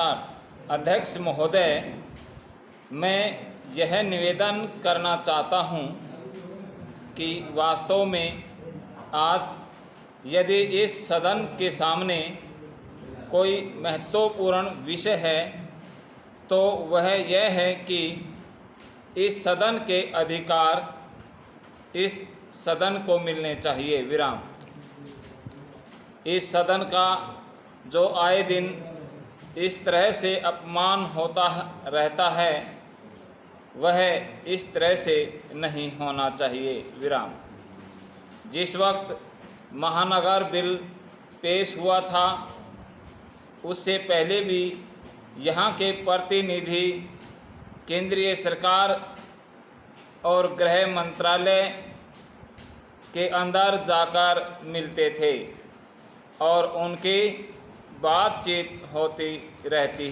नमस्कार अध्यक्ष महोदय, मैं यह निवेदन करना चाहता हूं कि वास्तव में आज यदि इस सदन के सामने कोई महत्वपूर्ण विषय है तो वह यह है कि इस सदन के अधिकार इस सदन को मिलने चाहिए। विराम। इस सदन का जो आए दिन इस तरह से अपमान होता रहता है वह इस तरह से नहीं होना चाहिए। विराम। जिस वक्त महानगर बिल पेश हुआ था उससे पहले भी यहाँ के प्रतिनिधि केंद्रीय सरकार और गृह मंत्रालय के अंदर जाकर मिलते थे और उनकी बातचीत होती रहती।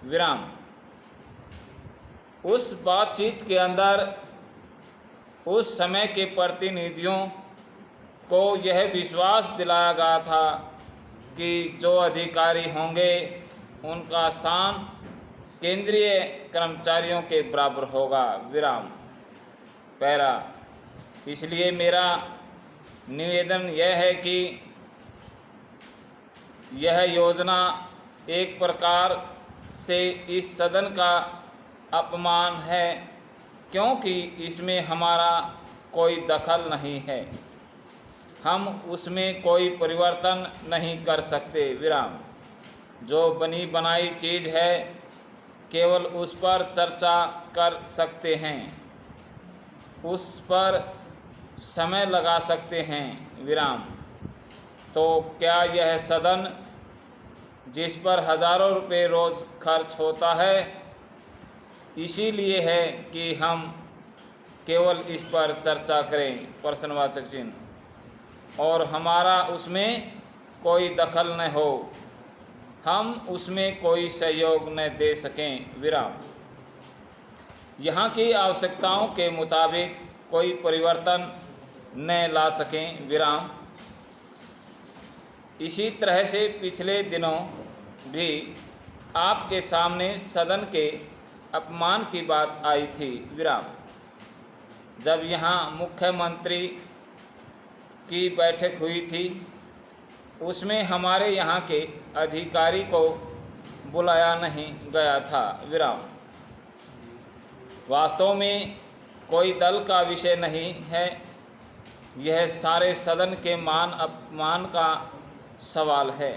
विराम। उस बातचीत के अंदर उस समय के प्रतिनिधियों को यह विश्वास दिलाया गया था कि जो अधिकारी होंगे उनका स्थान केंद्रीय कर्मचारियों के बराबर होगा। विराम। पैरा। इसलिए मेरा निवेदन यह है कि यह योजना एक प्रकार से इस सदन का अपमान है क्योंकि इसमें हमारा कोई दखल नहीं है। हम उसमें कोई परिवर्तन नहीं कर सकते। विराम। जो बनी बनाई चीज़ है केवल उस पर चर्चा कर सकते हैं, उस पर समय लगा सकते हैं। विराम। तो क्या यह सदन जिस पर हज़ारों रुपए रोज़ खर्च होता है इसीलिए है कि हम केवल इस पर चर्चा करें प्रश्नवाचक चिन्ह और हमारा उसमें कोई दखल न हो, हम उसमें कोई सहयोग न दे सकें। विराम। यहाँ की आवश्यकताओं के मुताबिक कोई परिवर्तन न ला सकें। विराम। इसी तरह से पिछले दिनों भी आपके सामने सदन के अपमान की बात आई थी। विराम। जब यहाँ मुख्यमंत्री की बैठक हुई थी उसमें हमारे यहाँ के अधिकारी को बुलाया नहीं गया था। विराम। वास्तव में कोई दल का विषय नहीं है, यह सारे सदन के मान अपमान का सवाल है,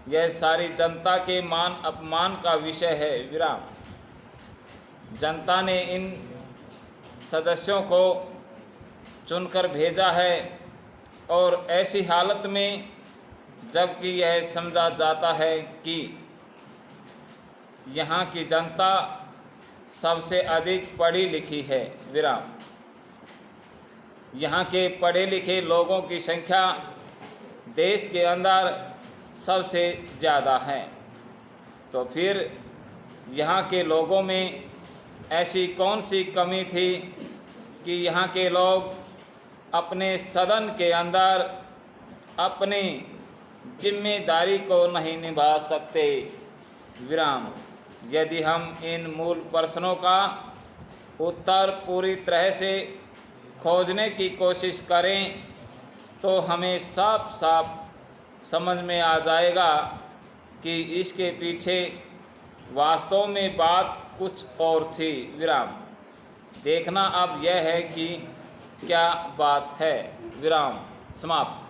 यह सारी जनता के मान अपमान का विषय है। विराम। जनता ने इन सदस्यों को चुनकर भेजा है और ऐसी हालत में जबकि यह समझा जाता है कि यहाँ की जनता सबसे अधिक पढ़ी लिखी है। विराम। यहाँ के पढ़े लिखे लोगों की संख्या देश के अंदर सबसे ज़्यादा है, तो फिर यहाँ के लोगों में ऐसी कौन सी कमी थी कि यहाँ के लोग अपने सदन के अंदर अपनी जिम्मेदारी को नहीं निभा सकते। विराम। यदि हम इन मूल प्रश्नों का उत्तर पूरी तरह से खोजने की कोशिश करें तो हमें साफ साफ समझ में आ जाएगा कि इसके पीछे वास्तव में बात कुछ और थी। विराम। देखना अब यह है कि क्या बात है। विराम। समाप्त।